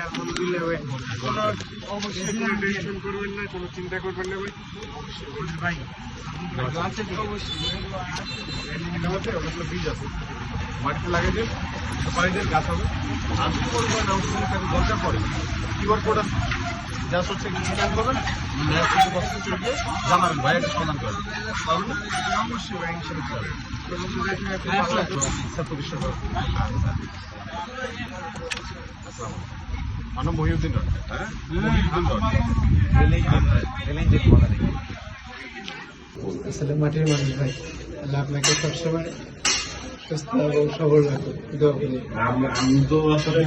আলহামদুলিল্লাহ অবশ্যই কোনো টেনশন করবেন না, কোনো চিন্তা করবেন না ভাই। অনেকগুলো বীজ আছে, মাটিতে লাগিয়ে দিন, পানি দিয়ে গাছ হবে। আপনি করবেন দরকার পড়ে কিউআর কোড আছে, জাস্ট হচ্ছে স্ক্যান করবেন, জানাবেন ভাই একটা সমাধান করেন। তাহলে অবশ্যই ভাই মানব মহিউদ্দিন আসলে মাটির মানুষ ভাই, আল্লাহ আপনাকে সবসময় সুস্থ এবং সবল রাখুন। আমি তো আসলে